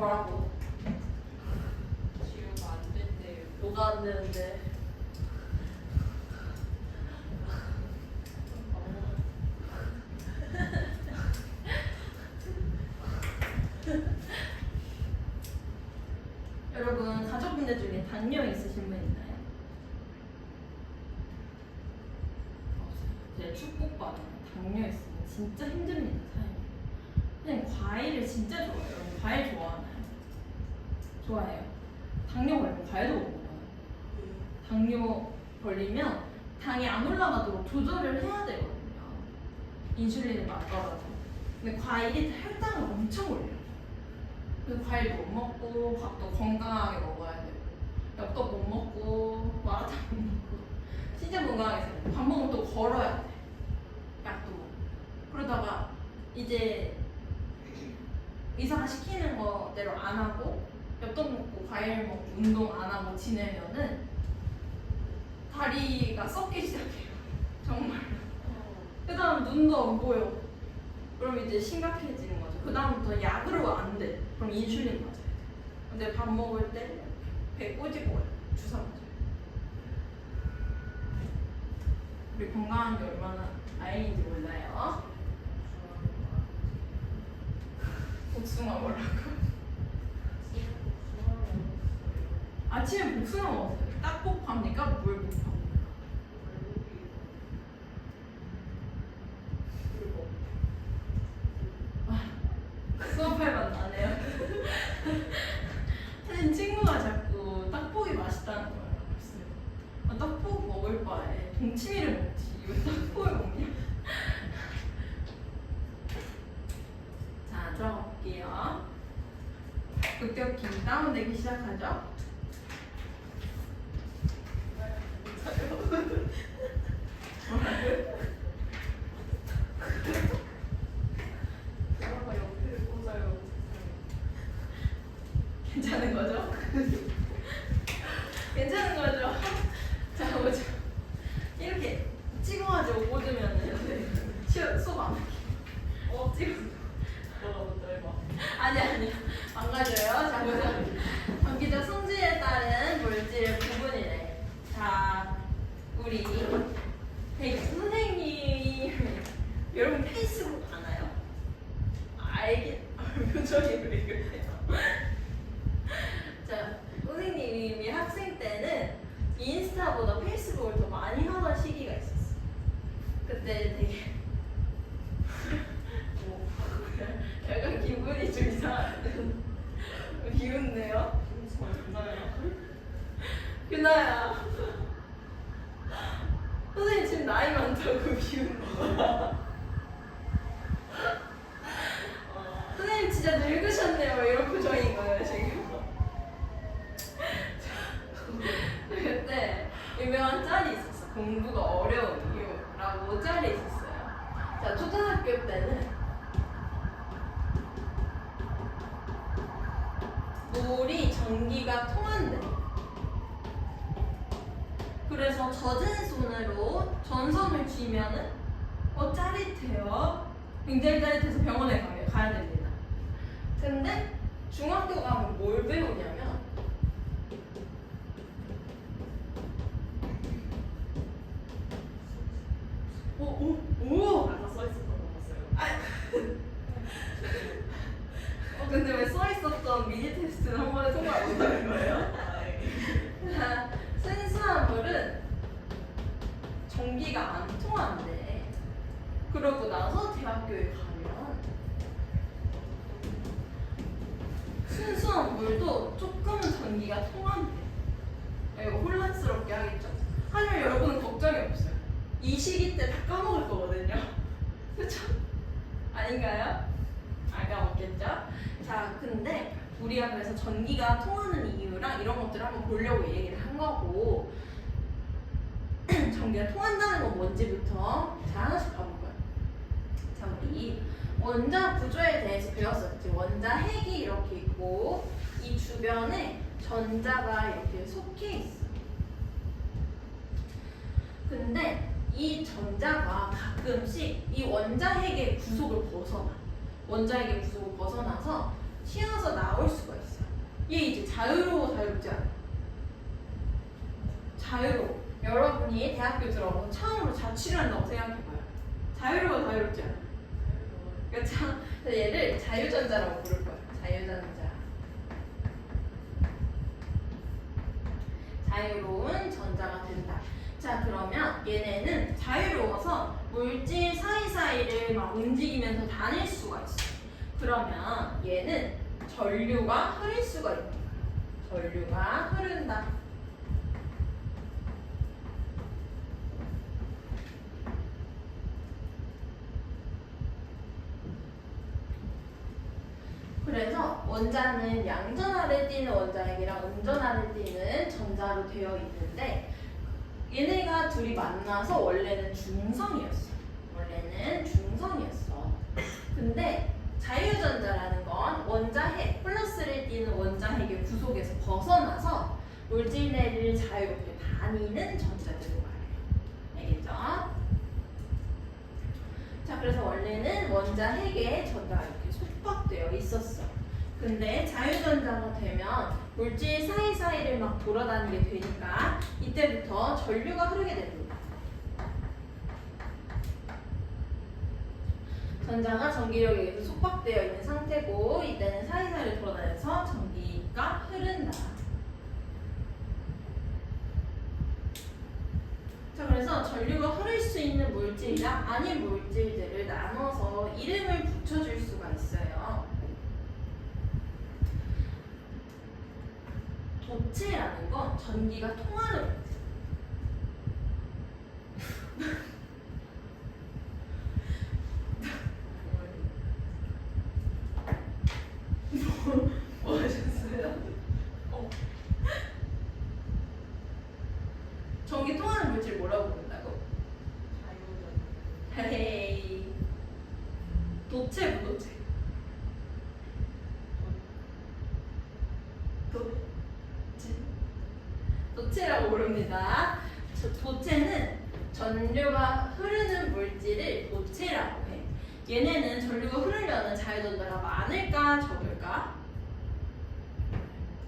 뭐라고? 지우면 안 된대요. 뭐가 안 되는데? 여러분 가족분들 중에 당뇨 있으신 분 있나요? 제가 축복받아요. 당뇨 있으면 진짜 힘듭니다, 삶이. 선생님 과일을 진짜 좋아해요. 여러분 과일 좋아하나요? 좋아해요. 당뇨 걸리면 과일도 못 먹어요. 당뇨 걸리면 당이 안 올라가도록 조절을 해야 되거든요. 인슐린을 맞더라도. 근데 과일이 혈당을 엄청 올려요. 그래서 과일도 못 먹고 밥도 건강하게 먹어야 되고 엽떡 못 먹고 마라탕 못 먹고 진짜 건강하게 살아요. 밥 먹으면 또 걸어야 돼. 약도 먹고. 그러다가 이제 의사가 시키는 거대로 안 하고 엽떡 먹고 과일 먹고 운동 안 하고 지내면은 다리가 썩기 시작해요. 정말로. 그 다음 눈도 안 보여. 그럼 이제 심각해지는 거죠. 그 다음부터 약으로 안 돼. 그럼 인슐린 맞아야 돼. 근데 밥 먹을 때 배 꼬집고 가요. 주사 맞아요. 우리 건강한 게 얼마나 다행인지 몰라요. 복숭아 뭐라고? 아침에 복숭아 먹었어요. 딱복합니까? 물복합니까? 수업할 맛 나네요. 사실 친구가 자꾸 떡볶이 맛있다는 거예요. 그래서 떡볶이 먹을 바에 동치미를 먹지 왜 떡볶이를 먹냐? 자, 들어가 볼게요. 급격히 다운되기 시작하죠. 괜찮은 거죠? 괜찮은 거죠? 자, 보죠. 이렇게 찍어가지고 꽂으면은 수업 안 할게. 찍어. 너가 먼저 해봐. 아니야. 망가져요. 자, 보자. 전기적 성질에 따른 물질 부분이래. 자, 우리 선생님. 여러분 페이스북 아나요? 표정이 왜 그래요? 자, 선생님이 학생 때는 인스타보다 페이스북을 더 많이 하던 시기가 있었어. 그때 되게 약간 기분이 좀 이상한데 비웃네요. 규나야, 선생님 지금 나이 많다고 비웃는 거야. 선생님 진짜 늙으셨네요. 이런 표정인 거예요 지금. 그때 유명한 짤이 있었어. 공부가 어려운 이유라고 짤이 있었어요. 자, 초등학교 때는 물이 전기가 통한대. 그래서 젖은 손으로 전선을 쥐면은 짜릿해요. 굉장히 짜릿해서 병원에 가야 됩니다. 근데 중학교 가면 뭘 배우냐면 오! 아까 써있었던 거 봤어요. 근데 왜 써있었던 미니 테스트는 한 번에 통과 못하는 거예요? 자, 순수한 물은 전기가 안 통한대. 그러고 나서 대학교에 가면 순수한 물도 조금은 전기가 통한대. 이거 혼란스럽게 하겠죠? 하지만 여러분은 걱정이 없어요. 이 시기 때 다 까먹을 거거든요. 그쵸? 아닌가요? 안 까먹겠죠? 자, 근데 우리가 그래서 전기가 통하는 이유랑 이런 것들을 한번 보려고 얘기를 한 거고, 전기가 통한다는 건 뭔지부터 자, 하나씩 가볼까요? 자, 우리 원자 구조에 대해서 배웠었지. 원자 핵이 이렇게 있고 이 주변에 전자가 이렇게 속해 있어. 근데 이 전자가 가끔씩 이 원자 핵의 구속을 벗어나. 원자 핵의 구속을 벗어나서 튀어서 나올 수가 있어. 얘 이제 자유로워 자유롭지 않아? 자유로워. 여러분이 대학교 들어가서 처음으로 자취를 한다고 생각해봐요. 자유로워 자유롭지 않아? 그러니까 얘를 자유전자라고 부를 거야. 자유전자. 자유로운 전자가 된다. 자, 그러면 얘네는 자유로워서 물질 사이사이를 막 움직이면서 다닐 수가 있어. 그러면 얘는 전류가 흐를 수가 있는 거야. 전류가 흐른다. 그래서 원자는 양전하를 띠는 원자핵이랑 음전하를 띠는 전자로 되어 있는데 얘네가 둘이 만나서 원래는 중성이었어. 원래는 중성이었어. 근데 자유전자라는 건 원자핵, 플러스를 띠는 원자핵의 구속에서 벗어나서 물질 내를 자유롭게 다니는 전자들을 말해요. 알겠죠? 자, 그래서 원래는 원자핵에 전자가 이렇게 속박되어 있었어. 근데 자유전자가 되면 물질 사이사이를 막 돌아다니게 되니까 이때부터 전류가 흐르게 됩니다. 전자가 전기력에 의해서 속박되어 있는 상태고 이때는 사이사이를 돌아다녀서 전기가 흐른다. 자, 그래서 전류가 흐를 수 있는 물질이랑 아닌 물질들을 나눠서 이름을 붙여줄 수가 있어요. 도체라는 건 전기가 통하는 물질. 뭐 하셨어요? 전기 통하는 물질 뭐라고 부른다고? 자유전. 헤이. 도체, 무도체? 도체라고 부릅니다. 도체는 전류가 흐르는 물질을 도체라고 해. 얘네는 전류가 흐르려는 자유전자가 많을까 적을까?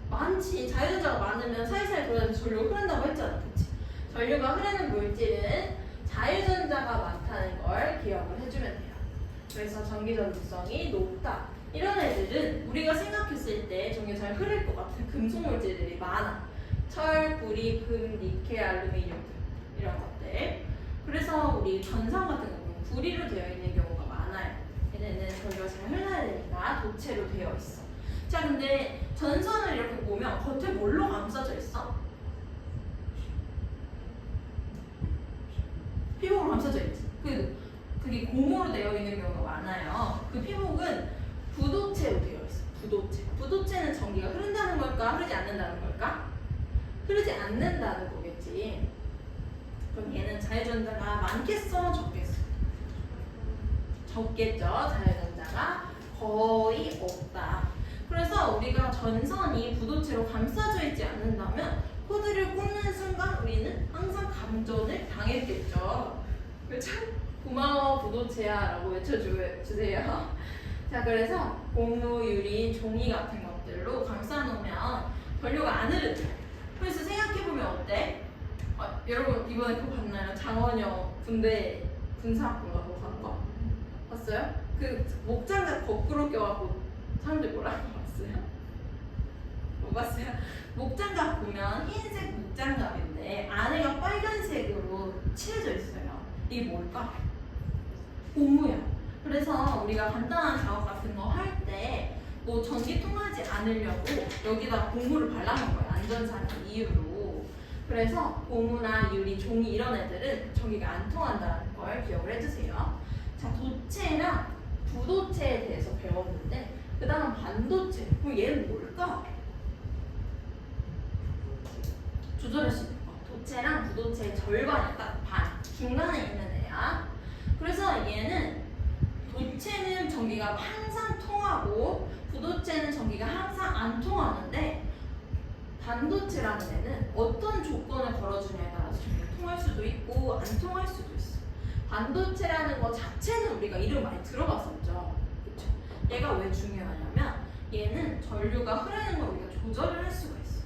많지. 자유전자가 많으면 사이사이 돌아다니면서 전류가 흐른다고 했잖아. 그치? 전류가 흐르는 물질은 자유전자가 많다는 걸 기억을 해주면 돼요. 그래서 전기전지성이 높다. 이런 애들은 우리가 생각했을 때 전기가 잘 흐를 것 같은 금속 물질들이 많아. 철, 구리, 금, 니켈, 알루미늄 등 이런 것들. 그래서 우리 전선 같은 경우는 구리로 되어 있는 경우가 많아요. 얘네는 전류가 잘 흘러야 되니까 도체로 되어 있어. 자, 근데 전선을 이렇게 보면 겉에 뭘로 감싸져 있어? 피복으로 감싸져 있지. 그게 고무로 되어 있는 경우가 많아요. 그 피복은 부도체로 되어 있어. 부도체. 부도체는 전기가 흐른다는 걸까? 흐르지 않는다는 걸까? 흐르지 않는다는 거겠지. 그럼 얘는 자유전자가 많겠어? 적겠어? 적겠죠. 자유전자가 거의 없다. 그래서 우리가 전선이 부도체로 감싸져 있지 않는다면 코드를 꽂는 순간 우리는 항상 감전을 당했겠죠. 그렇죠? 고마워 부도체야 라고 외쳐주세요. 자, 그래서 고무, 유리, 종이 같은 것들로 감싸놓으면 전류가 안 흐르죠. 그래서 생각해보면 어때? 여러분 이번에 그거 봤나요? 장원영 군대 군사학교 가고 간 거? 봤어요? 그 목장갑 거꾸로 껴갖고 사람들 뭐라고 봤어요? 못 봤어요? 목장갑 보면 흰색 목장갑인데 안에가 빨간색으로 칠해져 있어요. 이게 뭘까? 고무야. 그래서 우리가 간단한 작업 같은 거 할 때 뭐 전기 통하지 않으려고 여기다 고무를 발라놓은 거예요. 안전상 이유로. 그래서 고무나 유리, 종이 이런 애들은 전기가 안 통한다는 걸 기억을 해주세요. 자, 도체랑 부도체에 대해서 배웠는데 그 다음 반도체. 그럼 얘는 뭘까? 조절할 수 있는 거. 도체랑 부도체의 절반이 딱 반. 중간에 있는 애야. 그래서 얘는 도체는 전기가 항상 통하고 부도체는 전기가 항상 안 통하는데 반도체라는 애는 어떤 조건을 걸어주냐에 따라서 전기가 통할 수도 있고 안 통할 수도 있어. 반도체라는 거 자체는 우리가 이름 많이 들어봤었죠. 그쵸? 얘가 왜 중요하냐면 얘는 전류가 흐르는 걸 우리가 조절을 할 수가 있어.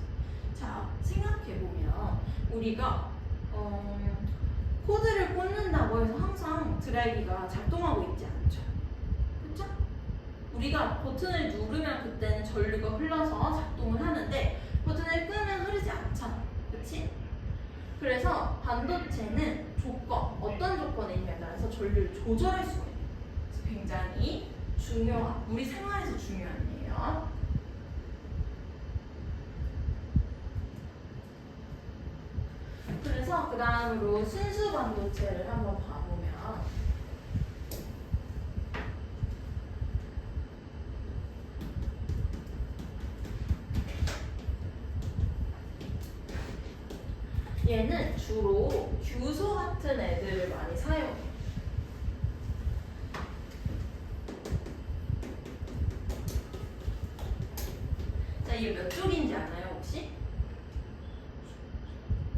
자, 생각해보면 우리가 코드를 꽂는다고 해서 항상 드라이기가 작동하고 있지 않죠. 그쵸? 우리가 버튼을 누르면 그때는 전류가 흘러서 작동을 하는데 버튼을 끄면 흐르지 않잖아. 그치? 그래서 반도체는 어떤 조건에 있냐에 따라서 전류를 조절할 수가 있는 거예요. 그래서 굉장히 중요한, 우리 생활에서 중요한 일이에요. 그래서 그 다음으로 순수 반도체를 한번 봐보면 얘는 주로 규소 같은 애들을 많이 사용해요. 자, 이게 몇 쪽인지 아나요, 혹시?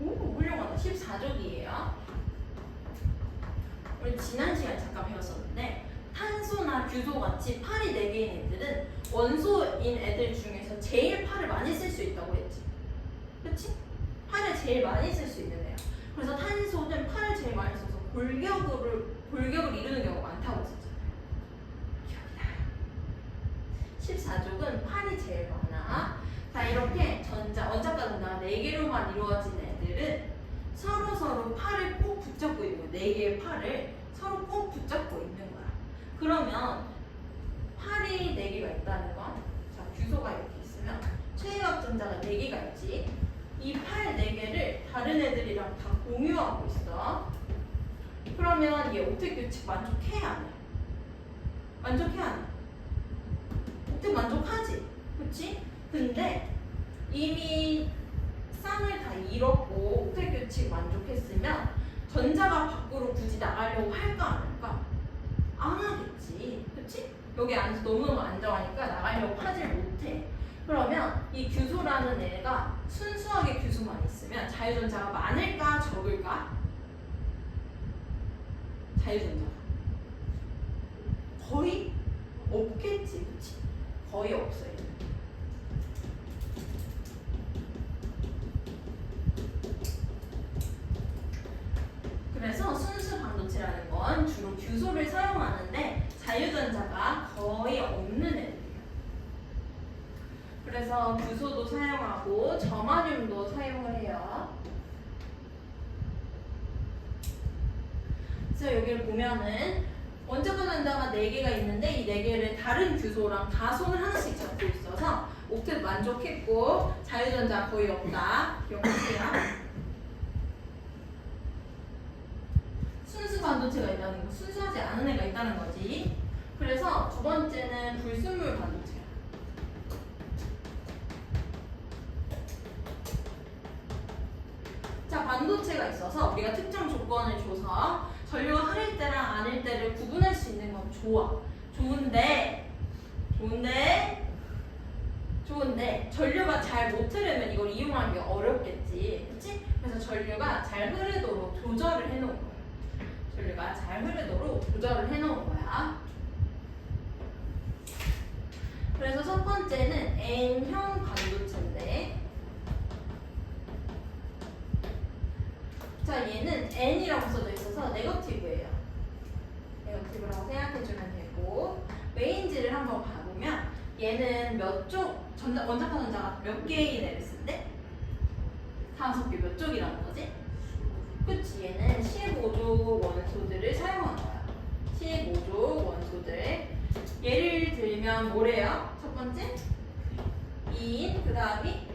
오, 훌륭하다. 14쪽이에요. 우리 지난 시간에 잠깐 배웠었는데 탄소나 규소 같이 팔이 4개인 애들은 원소인 애들 중에서 제일 팔을 많이 쓸 수 있다고 했지. 그치? 팔을 제일 많이 쓸 수 있는 애야. 그래서 탄소는 팔을 제일 많이 써서 골격을 이루는 경우가 많다고 했었잖아요. 기억이 나요. 14족은 팔이 제일 많아. 자, 이렇게 원자과 전자가 4개로만 이루어진 애들은 서로 팔을 꼭 붙잡고 있는 거야. 4개의 팔을 서로 꼭 붙잡고 있는 거야. 그러면 팔이 4개가 있다는 건, 자, 규소가 이렇게 있으면 최외각 전자가 4개가 있지. 이 팔 4개를 다른 애들이랑 다 공유하고 있어. 그러면 얘 옥텟 규칙 만족해야 안 해? 만족해야 안 해? 옥텟 만족하지? 그치? 근데 이미 쌍을 다 잃었고 옥텟 규칙 만족했으면 전자가 밖으로 굳이 나가려고 할까 안 할까? 안 하겠지. 그치? 여기 안에서 너무너무 안정하니까 나가려고 하질 못해. 그러면 이 규소라는 애가 순수하게 규소만 있으면 자유전자가 많을까 적을까? 자유전자가 거의 없겠지. 그치? 거의 없어요. 그래서 순수 반도체라는 건 주로 규소를 사용하는데 자유전자가 거의 없는 애들이에요. 그래서 규소도 사용하고 저마듐도 사용을 해요. 그래서 여기를 보면은 원자과 전자가 4개가 있는데 이 4개를 다른 규소랑 다 손을 하나씩 잡고 있어서 옥텟 만족했고 자유전자 거의 없다. 기억하세요. 순수 반도체가 있다는 거, 순수하지 않은 애가 있다는 거지. 그래서 두 번째는 불순물 반도체야. 자, 반도체가 있어서 우리가 특정 조건을 줘서 전류가 흐를 때랑 아닐 때를 구분할 수 있는 건 좋아. 좋은데 전류가 잘 못 흐르면 이걸 이용하기 어렵겠지. 그치? 그래서 전류가 잘 흐르도록 조절을 해놓은 거야. 전류가 잘 흐르도록 조절을 해놓은 거야. 그래서 첫 번째는 N형 반도체인데, 자, 얘는 N이라고 써져 있어서 네거티브예요. 네거티브라고 생각해주면 되고, 메인지를 한번 봐보면 얘는 몇 쪽, 원자과 전자가 몇 개인 애를 쓴대? 5개 몇 쪽이라는 거지? 그치, 얘는 15족 원소들을 사용한 거야. 15족 원소들. 예를 들면 뭐래요? 첫 번째? 인, 그 다음이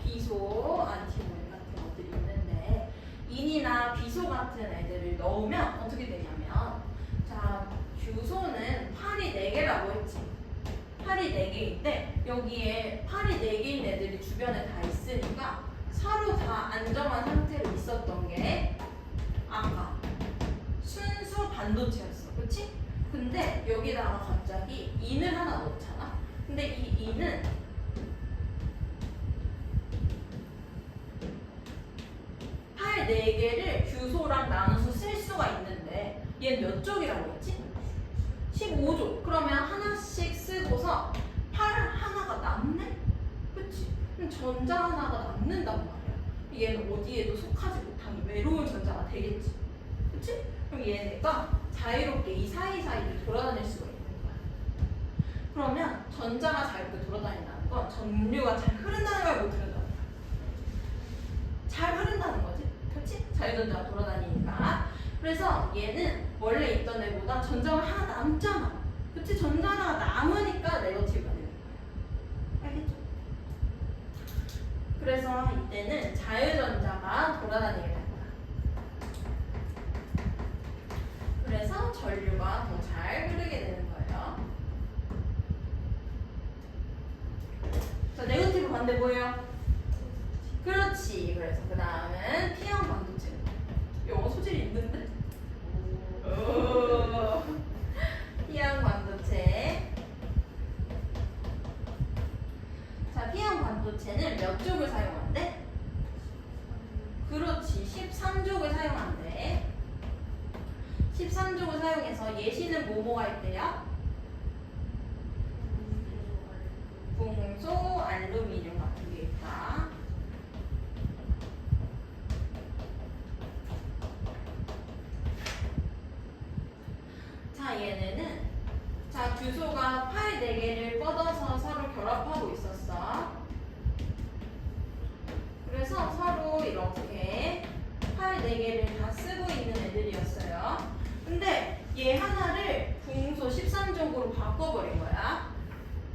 비소, 안티몬 같은 것들이 있는데 인이나 비소 같은 애들을 넣으면 어떻게 되냐면, 자, 규소는 팔이 4개라고 했지. 팔이 4개인데 여기에 팔이 4개인 애들이 주변에 다 있으니까 서로 다 안정한 상태로 있었던 게 아까 순수 반도체였어. 그치? 근데 여기다가 갑자기 인을 하나 넣잖아. 근데 이 인은 팔 4개를 규소랑 나눠서 쓸 수가 있는데 얘는 몇 쪽이라고 했지? 15쪽. 그러면 하나씩 쓰고서 전자 하나가 남는단 말이야. 얘는 어디에도 속하지 못하는 외로운 전자가 되겠지. 그치? 그럼 얘네가 자유롭게 이 사이사이를 돌아다닐 수가 있는 거야. 그러면 전자가 자유롭게 돌아다닌다는 건 전류가 잘 흐른다는 걸 못 흐른다는 거야. 잘 흐른다는 거지. 그치? 자유전자가 돌아다니니까. 그래서 얘는 원래 있던 애보다 전자가 하나 남잖아. 그치? 전자 하나가 남으니까 네거티브가 되는 거야. 알겠죠? 그래서 이때는 자유전자가 돌아다니게 된 거야. 그래서 전류가 더 잘 흐르게 되는 거예요. 자, 네거티브 반대 뭐예요? 그렇지. 그래서 그 다음은 P형 반도체. 영어 소질이 있는데? 오. P형 반도체. 자, P형 반도체는 몇 족을 사용한대? 그렇지. 13족을 사용한대. 13족을 사용해서 예시는 뭐뭐가 있대요? 궁소, 알루미늄 같은 게 있다. 자, 얘네는 자, 규소가 파이 4개를 뻗어서 서로 결합하고 있었어. 그래서 서로 이렇게 파이 4개를 다 쓰고 있는 애들이었어요. 근데 얘 하나를 궁소 13족으로 바꿔버린 거야.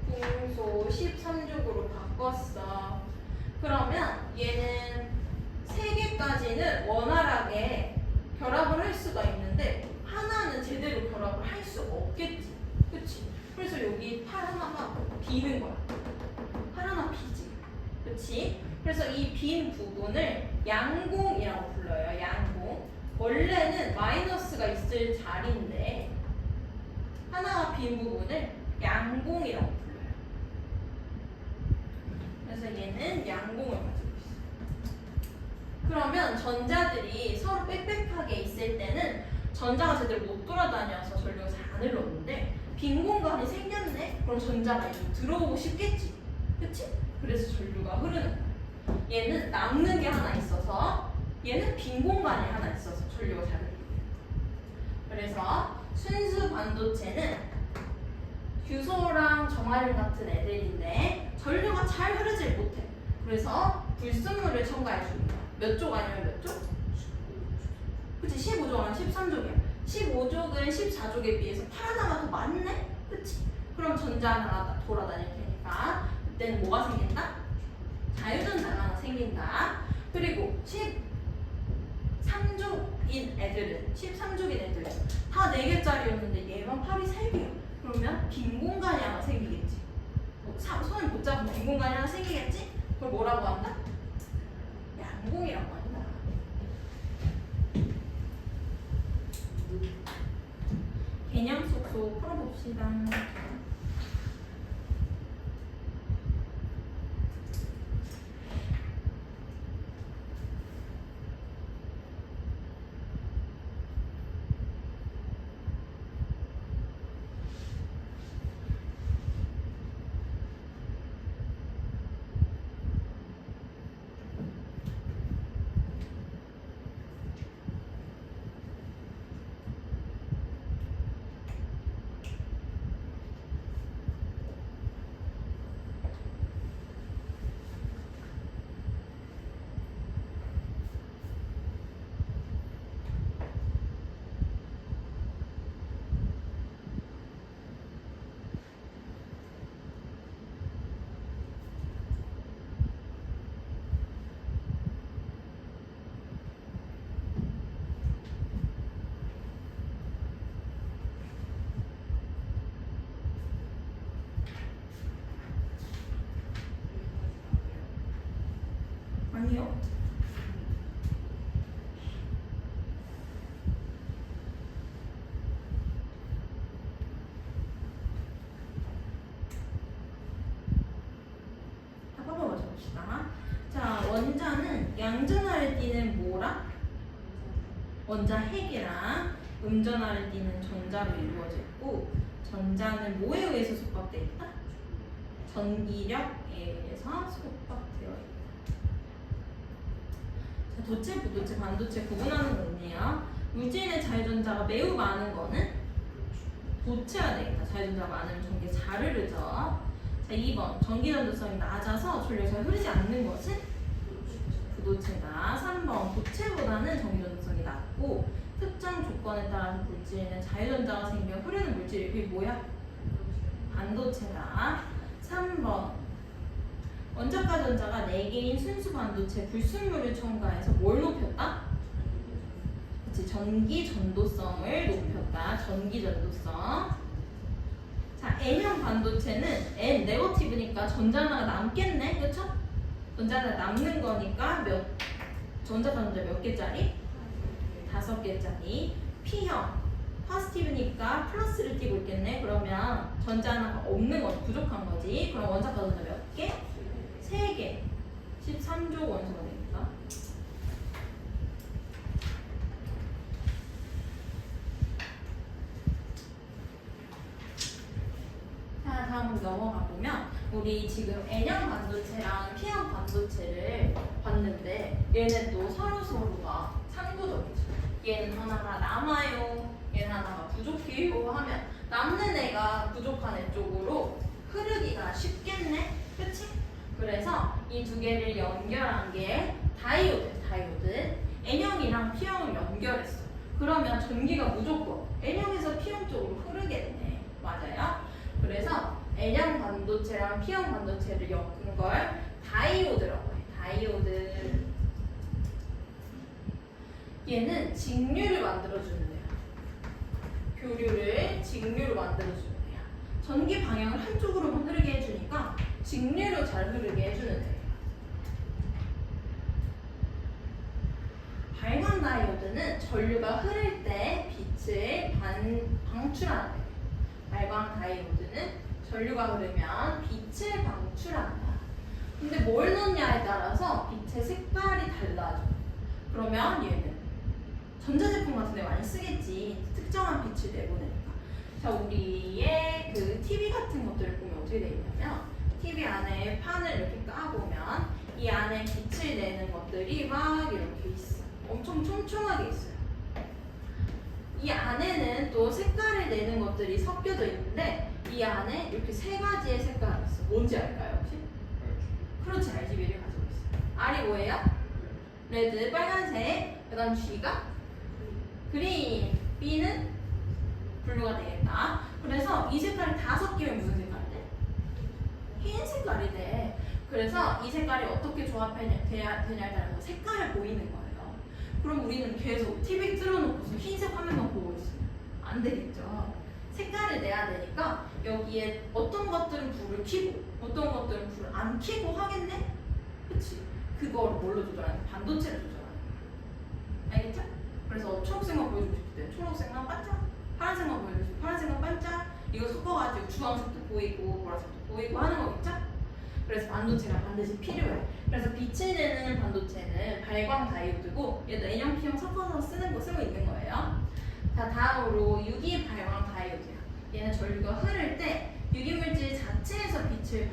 궁소 13족으로 바꿨어. 그러면 얘는 3개까지는 원활하게 결합을 할 수가 있는데 하나는 제대로 결합을 할 수가 없겠지. 그치? 그래서 여기 팔 하나가 비는 거야. 팔 하나 비지. 그치? 그래서 이 빈 부분을 양공이라고 불러요. 양공. 원래는 마이너스가 있을 자리인데 하나가 빈 부분을 양공이라고 불러요. 그래서 얘는 양공을 가지고 있어요. 그러면 전자들이 서로 빽빽하게 있을 때는 전자가 제대로 못 돌아다녀서 전류가 잘 안 흘렀는데 빈 공간이 생겼네? 그럼 전자가 좀 들어오고 싶겠지. 그치? 그래서 전류가 흐르는 거야. 얘는 남는 게 하나 있어서 얘는 빈 공간이 하나 있어서 전류가 잘 흐르게 돼요. 그래서 순수 반도체는 규소랑 정화륨 같은 애들인데 전류가 잘 흐르질 못해. 그래서 불순물을 첨가해 주는 거야. 몇 족 아니면 몇 족? 그치? 15족 아니면 13족이야. 15족은 14족에 비해서 팔 하나가 더 많네? 그치? 그럼 전자 하나가 돌아다닐 테니까 그때는 뭐가 생긴다? 자유전자가 하나 생긴다. 그리고 13족인 애들은 13족인 애들은 다 4개짜리였는데 얘만 팔이 3개야. 그러면 빈 공간이 하나 생기겠지. 손을 못 잡으면 빈 공간이 하나 생기겠지? 그걸 뭐라고 한다? 양공이라고 한다. 개념 속속 풀어봅시다. 아니요. 한번 먼저 봅시다. 자, 원자는 양전하를 띠는 뭐랑? 원자 핵이랑 음전하를 띠는 전자로 이루어져 있고 전자는 뭐에 의해서 속박되어 있다? 전기력에 의해서 속박되어 있다. 자, 도체, 부도체, 반도체 구분하는 문제야. 물질의 자유전자가 매우 많은 거는 도체가 되겠다. 자유전자가 많으면 전기가 잘 흐르죠. 자, 2번 전기 전도성이 낮아서 전류가 잘 흐르지 않는 것은 부도체다. 3번 도체보다는 전기 전도성이 낮고 특정 조건에 따라서 물질에는 자유전자가 생겨 흐르는 물질이 그게 뭐야? 반도체다. 3번 원자과 전자가 4개인 순수 반도체 불순물을 첨가해서 뭘 높였다? 그치, 전기 전도성을 높였다. 전기 전도성. 자, N형 반도체는 N 네거티브니까 전자 하나가 남겠네, 그렇죠? 전자 하나 남는 거니까 전자과 전자 몇 개짜리? 5개짜리. P형 포지티브니까 플러스를 띄고 있겠네. 그러면 전자 하나가 없는 건 부족한 거지. 그럼 원자과 전자 몇 개? 3개. 13조 원소가 되니까. 자, 다음으로 넘어가 보면 우리 지금 N형 반도체랑 P형 반도체를 봤는데 얘네 또 서로가 상부적이죠. 얘는 하나가 남아요, 얘는 하나가 부족해요 하면 남는 애가 부족한 애 쪽으로 흐르기가 쉽겠네, 그치? 그래서 이 두 개를 연결한 게 다이오드. N형이랑 P형을 연결했어. 그러면 전기가 무조건 N형에서 P형 쪽으로 흐르겠네. 맞아요? 그래서 N형 반도체랑 P형 반도체를 엮은 걸 다이오드라고 해. 다이오드. 얘는 직류를 만들어주는 애야. 교류를 직류로 만들어주는 애야. 전기 방향을 한쪽으로만 흐르게 해주니까 직류로 잘 흐르게 해주는 애야. 발광 다이오드는 전류가 흐를 때 빛을 방출하는 애야. 발광 다이오드는 전류가 흐르면 빛을 방출한다. 근데 뭘 넣냐에 따라서 빛의 색깔이 달라져. 그러면 얘는 전자제품 같은 데 많이 쓰겠지. 특정한 빛을 내보내니까. 자, 우리의 그 TV 같은 것들을 보면 어떻게 되어 있냐면 TV 안에 판을 이렇게 까보면 이 안에 빛을 내는 것들이 막 이렇게 있어. 엄청 촘촘하게 있어요. 이 안에는 또 색깔을 내는 것들이 섞여져 있는데 이 안에 이렇게 3가지의 색깔이 있어. 뭔지 알까요, 혹시? 그렇지, RGB를 가지고 있어요. R이 뭐예요? 레드, 빨간색. 그 다음 G가 그린, B는 블루가 되겠다. 그래서 이 색깔이 다 섞이면 무슨 색깔이 돼? 흰 색깔이 돼. 그래서 이 색깔이 어떻게 조합되냐에 따라서 색깔을 보이는 거예요. 그럼 우리는 계속 TV 틀어놓고서 흰색 화면만 보고 있으면 안 되겠죠. 색깔을 내야 되니까 여기에 어떤 것들은 불을 켜고 어떤 것들은 불을 안 켜고 하겠네? 그치? 그거를 뭘로 조절하는 거야? 반도체를 조절하는 거야. 알겠죠? 그래서 초록색만 보여주고 싶을 때 초록색만 반짝, 파란색만 보여주고 싶을 때 파란색만 반짝, 이거 섞어가지고 주황색도 보이고 보라색도 보이고 하는 거겠죠? 그래서 반도체가 반드시 필요해. 그래서 빛을 내는 반도체는 발광 다이오드고 얘도 N형, P형 섞어서 쓰고 있는 거예요. 자, 다음으로 유기 발광 다이오드야. 얘는 전류가 흐를 때 유기물질 자체에서 빛을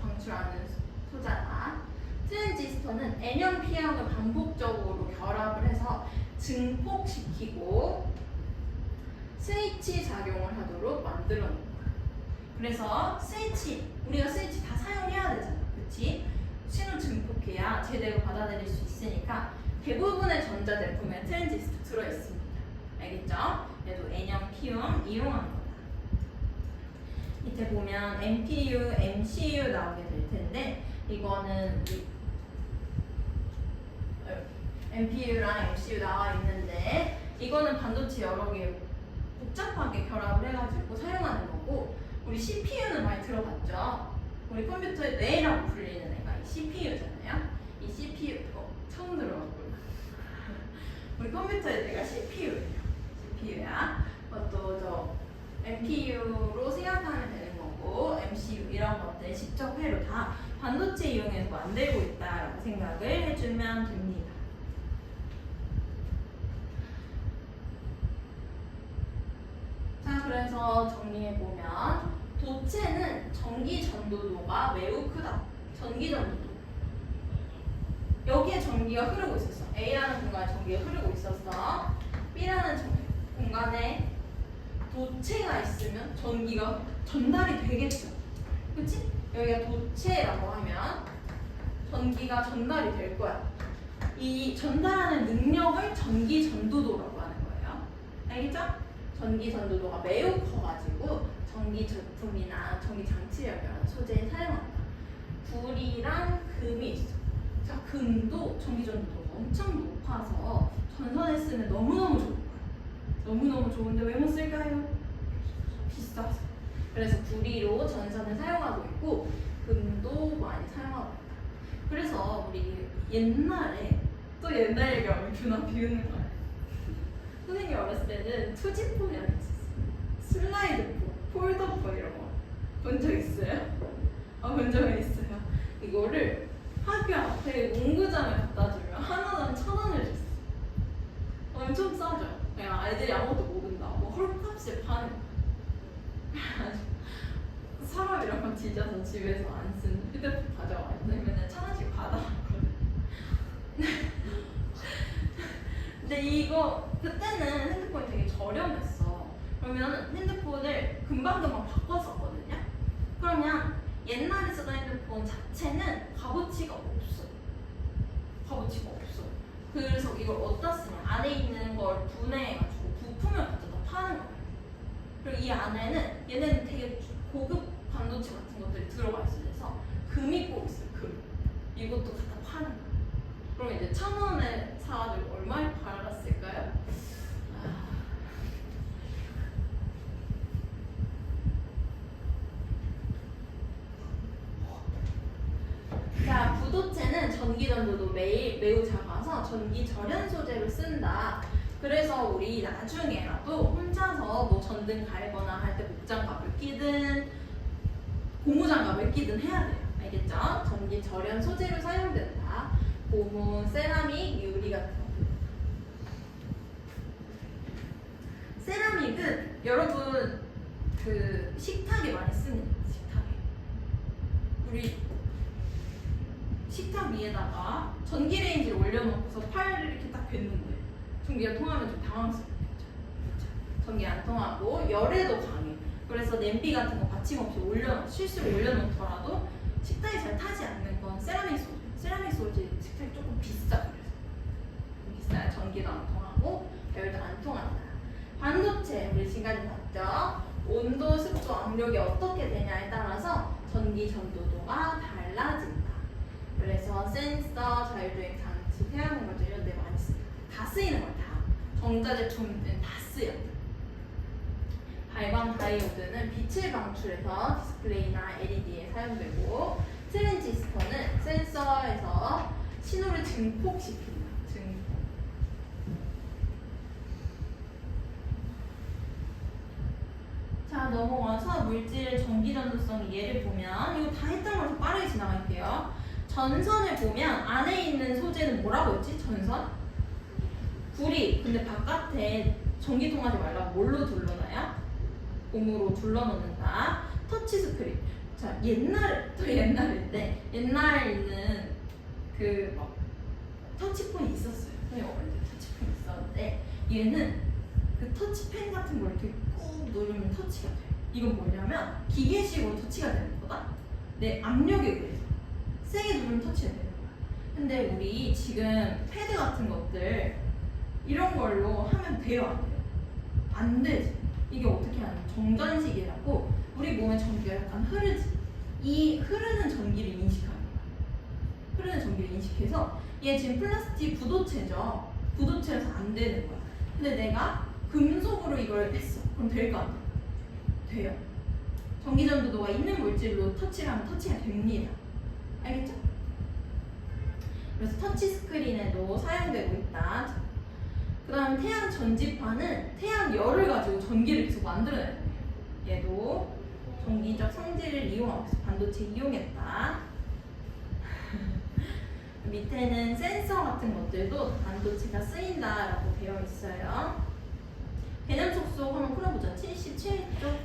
방출하는 소자다. 트랜지스터는 N형, P형을 반복적으로 결합을 해서 증폭시키고 스위치 작용을 하도록 만들어 놓은 거야. 그래서 우리가 스위치 다 사용해야 되잖아. 그치? 신호 증폭해야 제대로 받아들일 수 있으니까 대부분의 전자제품에 트랜지스터 들어있습니다. 알겠죠? 얘도 N형, P형 이용하는 거다. 밑에 보면 MPU, MCU 나오게 될 텐데 이거는 MPU랑 MCU 나와 있는데 이거는 반도체 여러 개 복잡하게 결합을 해가지고 사용하는 거고 우리 CPU는 많이 들어봤죠? 우리 컴퓨터의 뇌라고 불리는 애가 이 CPU잖아요. 이 CPU 처음 들어봤구나. 우리 컴퓨터의 뇌가 CPU야. 그것도 저 MPU로 생각하면 되는 거고 MCU 이런 것들 직접 회로 다 반도체 이용해서 만들고 있다라고 생각을 해주면 됩니다. 자, 그래서 정리해보면 도체는 전기 전도도가 매우 크다. 전기 전도도. 여기에 전기가 흐르고 있었어. A라는 공간에 전기가 흐르고 있었어. B라는 공간에 도체가 있으면 전기가 전달이 되겠죠. 그치? 여기가 도체라고 하면 전기가 전달이 될 거야. 이 전달하는 능력을 전기 전도도라고 하는 거예요. 알겠죠? 전기 전도도가 매우 커가지고 전기 제품이나 전기 장치력이라는 소재에 사용한다. 불이랑 금이 있어. 자, 금도 전기 전도도가 엄청 높아서 전선에 쓰면 너무너무 좋은 거야. 너무너무 좋은데 왜 못 쓸까요? 비싸서. 그래서 구리로 전선을 사용하고 있고 금도 많이 사용하고 있다. 그래서 우리 옛날에 또 옛날 얘기하면 규나 비우는 거야. 선생님이 어렸을 때는 투지폰이라는 게 있었어. 슬라이드폰, 폴더폰 이런 거 본 적 있어요? 본 적은 있어요. 이거를 학교 앞에 문구점에 갖다 주면 하나당 1,000원을 줬어. 엄청 싸죠? 그냥 아이들이 아무것도 모른다. 뭐 헐값에 파는 거야. 사람이랑 건 뒤져서 집에서 안 쓰는 휴대폰 가져와. 왜냐면 1,000원씩 받아왔거든. 근데 이거 그때는 핸드폰이 되게 저렴했어. 그러면 핸드폰을 금방금방 바꿨었거든요. 그러면 옛날에 쓰던 핸드폰 자체는 값어치가 없어. 값어치가 없어. 그래서 이걸 어디다 쓰냐? 안에 있는 걸 분해해가지고 부품을 가져다 파는 거예요. 그리고 이 안에는 얘네는 되게 고급 반도체 같은 것들이 들어가 있어서 금이 꼭 있어요. 금. 이것도 갖다 파는 거예요. 그럼 이제 1,000원에 사가지고 얼마에 팔았을까요? 자, 부도체는 전기 전도도 매우 작아서 전기 절연 소재로 쓴다. 그래서 우리 나중에라도 혼자서 뭐 전등 갈거나 할 때 목장갑을 끼든 고무장갑을 끼든 해야 돼요. 알겠죠? 전기 절연 소재로 사용된다. 고무, 세라믹, 유리 같은 거. 세라믹은 여러분 그 식탁에 많이 씁니다. 식탁에. 우리 식탁 위에다가 전기레인지를 올려놓고서 팔을 이렇게 딱 뱉는데 전기가 통하면 좀 당황스럽겠죠. 전기 안 통하고 열에도 강해. 그래서 냄비 같은 거 받침없이 실수로 올려놓더라도 식탁이 잘 타지 않는 건 세라믹 소재. 세라믹 소재 식탁이 조금 비싸. 그래서 비싸요. 전기도 안 통하고 열도 안 통한다. 반도체 우리 지금까지 봤죠. 온도, 습도, 압력이 어떻게 되냐에 따라서 전기 전도도가 달라진다. 그래서 센서, 자율주행 장치, 태양광 이런 데 많이 쓰여요. 다 쓰이는 걸 다. 전자제품들은 다 쓰여. 발광 다이오드는 빛을 방출해서 디스플레이나 LED에 사용되고, 트랜지스터는 센서에서 신호를 증폭시킨다. 증폭. 자, 넘어와서 물질의 전기전도성 예를 보면, 이거 다 했던 거라서 빠르게 지나갈게요. 전선을 보면 안에 있는 소재는 뭐라고 했지? 전선? 구리. 근데 바깥에 전기 통하지 말라고 뭘로 둘러놔요? 고무로 둘러놓는다. 터치 스크린. 자, 또 옛날인데 옛날에는 그 막 터치폰이 있었어요. 선생님 어릴 때 터치폰이 있었는데 얘는 그 터치펜 같은 걸 이렇게 꾹 누르면 터치가 돼. 이건 뭐냐면 기계식으로 터치가 되는 거다. 내 압력에 의해서 세게 누르면 터치가 되는 거야. 근데 우리 지금 패드 같은 것들 이런 걸로 하면 돼요, 안 돼요? 안 되지. 이게 어떻게 하냐면 정전식이라고 우리 몸에 전기가 약간 흐르지. 이 흐르는 전기를 인식하는 거야. 흐르는 전기를 인식해서 얘 지금 플라스틱 부도체죠. 부도체라서 안 되는 거야. 근데 내가 금속으로 이걸 했어. 그럼 될까 안 돼? 돼요. 전기전도도가 있는 물질로 터치를 하면 터치가 됩니다. 알겠죠? 그래서 터치 스크린에도 사용되고 있다. 그 다음 태양 전지파는 태양 열을 가지고 전기를 계속 만들어내는 거예요. 얘도 전기적 성질을 이용하고 있어. 반도체 이용했다. 밑에는 센서 같은 것들도 반도체가 쓰인다라고 되어 있어요. 개념 속속 한번 풀어보자. 77쪽.